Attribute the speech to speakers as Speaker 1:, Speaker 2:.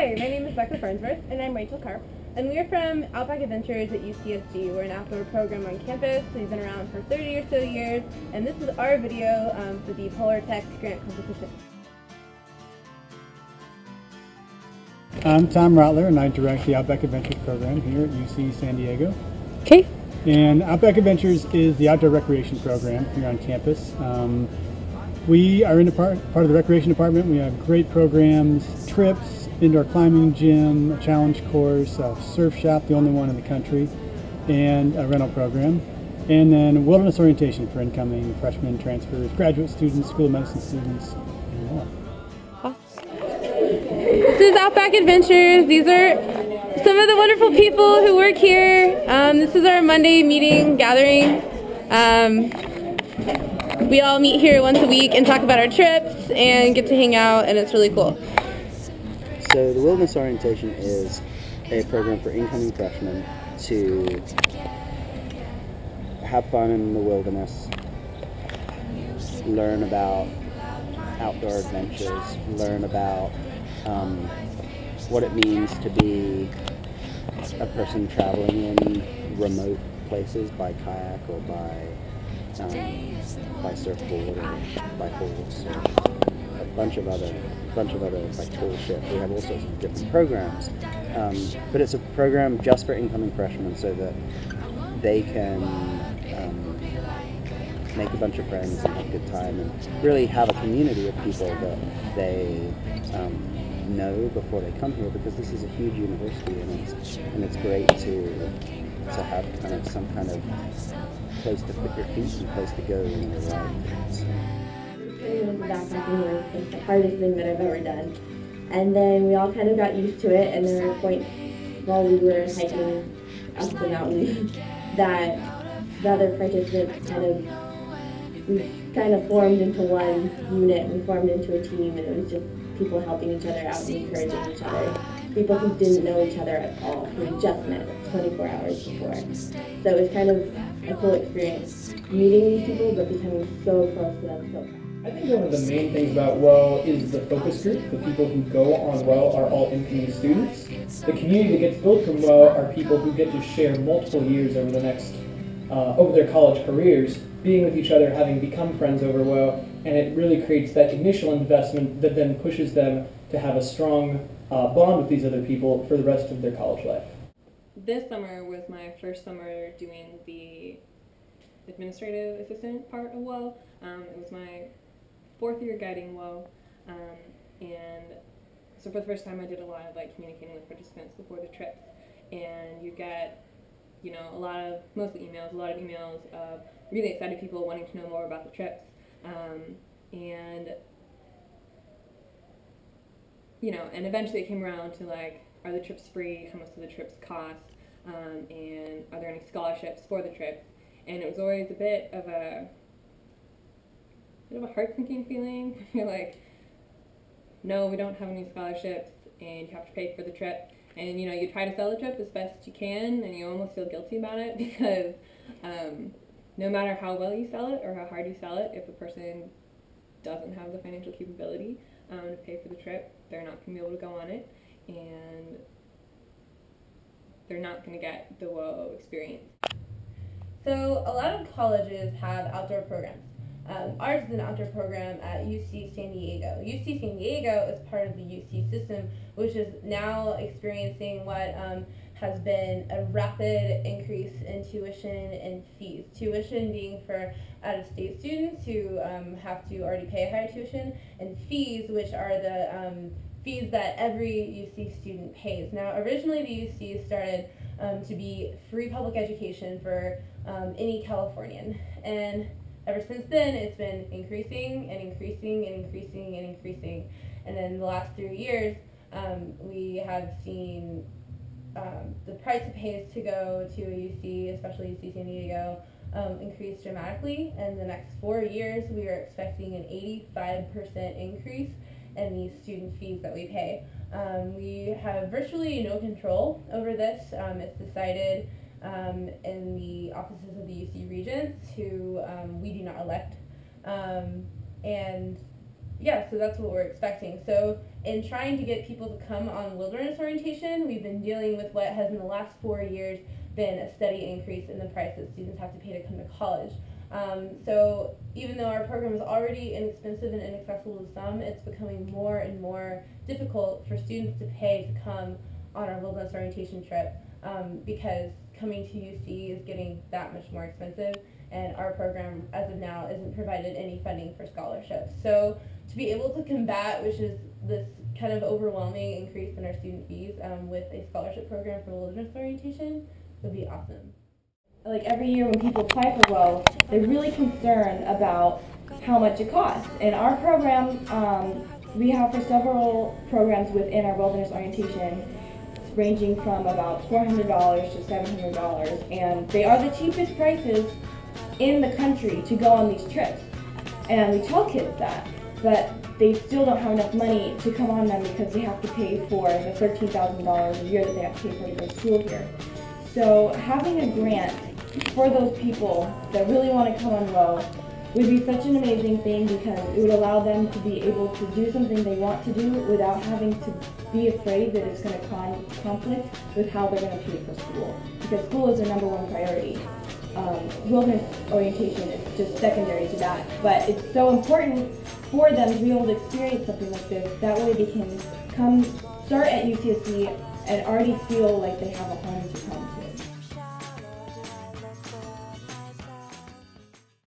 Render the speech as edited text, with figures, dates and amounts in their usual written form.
Speaker 1: Hi, my name is Becca Farnsworth. And I'm Rachel Karp. And we are from Outback Adventures at UCSD. We're an outdoor program on campus. We've been around for 30 or so years. And this is our video for the Polartec grant competition.
Speaker 2: I'm Tom Rotler, and I direct the Outback Adventures program here at UC San Diego.
Speaker 1: Okay.
Speaker 2: And Outback Adventures is the outdoor recreation program here on campus. We are in part of the recreation department. We have great programs, trips, indoor climbing gym, a challenge course, a surf shop, the only one in the country, and a rental program. And then wilderness orientation for incoming freshmen, transfers, graduate students, school of medicine students, and more.
Speaker 1: This is Outback Adventures. These are some of the wonderful people who work here. This is our Monday meeting gathering. We all meet here once a week and talk about our trips and get to hang out, and it's really cool.
Speaker 3: So the wilderness orientation is a program for incoming freshmen to have fun in the wilderness, learn about outdoor adventures, learn about what it means to be a person traveling in remote places by kayak or by surfboard or by horse or a bunch of other like tall ship. We have all sorts of different programs, but it's a program just for incoming freshmen so that they can make a bunch of friends and have a good time and really have a community of people that they know before they come here, because this is a huge university and it's great to have kind of some kind of place to put your feet and place to go in your life.
Speaker 4: The backpacking was the hardest thing that I've ever done. And then we all kind of got used to it, and there were points while we were hiking up the mountain that the other participants kind of formed into one unit. We formed into a team, and it was just people helping each other out and encouraging each other. People who didn't know each other at all, who just met 24 hours before. So it was kind of a cool experience meeting these people, but becoming so close to them so fast.
Speaker 5: I think one of the main things about WELL is the focus group. The people who go on WELL are all incoming students. The community that gets built from WELL are people who get to share multiple years over their college careers, being with each other, having become friends over WELL, and it really creates that initial investment that then pushes them to have a strong bond with these other people for the rest of their college life.
Speaker 1: This summer was my first summer doing the administrative assistant part of WELL. It was my 4th year guiding WELL, and so for the first time I did a lot of communicating with participants before the trips, and you get a lot of emails of really excited people wanting to know more about the trips, and eventually it came around to are the trips free, how much do the trips cost, and are there any scholarships for the trips? And it was always a bit of a heart-sinking feeling. You're like, no, we don't have any scholarships, and you have to pay for the trip. And you try to sell the trip as best you can, and you almost feel guilty about it because no matter how well you sell it or how hard you sell it, if a person doesn't have the financial capability to pay for the trip, they're not going to be able to go on it, and they're not going to get the WOW experience. So a lot of colleges have outdoor programs. Ours is an outdoor program at UC San Diego. UC San Diego is part of the UC system, which is now experiencing what has been a rapid increase in tuition and fees. Tuition being for out-of-state students who have to already pay a higher tuition, and fees, which are the fees that every UC student pays. Now, originally the UC started to be free public education for any Californian, and ever since then, it's been increasing and increasing and increasing and increasing. And then the last 3 years, we have seen the price it pays to go to a UC, especially UC San Diego, increase dramatically. And the next 4 years, we are expecting an 85% increase in these student fees that we pay. We have virtually no control over this. It's decided in the offices of the UC Regents, who we do not elect. And Yeah, so that's what we're expecting. So in trying to get people to come on wilderness orientation, we've been dealing with what has in the last 4 years been a steady increase in the price that students have to pay to come to college. So even though our program is already inexpensive and inaccessible to some, it's becoming more and more difficult for students to pay to come on our wilderness orientation trip because coming to UC is getting that much more expensive, and our program as of now isn't provided any funding for scholarships. So to be able to combat, which is this kind of overwhelming increase in our student fees with a scholarship program for wilderness orientation would be awesome.
Speaker 4: Like every year when people apply for WOW, they're really concerned about how much it costs. In our program, we have for several programs within our wilderness orientation, ranging from about $400 to $700, and they are the cheapest prices in the country to go on these trips. And we tell kids that, but they still don't have enough money to come on them because they have to pay for the $13,000 a year that they have to pay for to go to school here. So having a grant for those people that really want to come on WOW would be such an amazing thing because it would allow them to be able to do something they want to do without having to be afraid that it's going to conflict with how they're going to pay for school. Because school is their number one priority. Wilderness orientation is just secondary to that. But it's so important for them to be able to experience something like this. That way they can start at UCSD and already feel like they have a home to come to.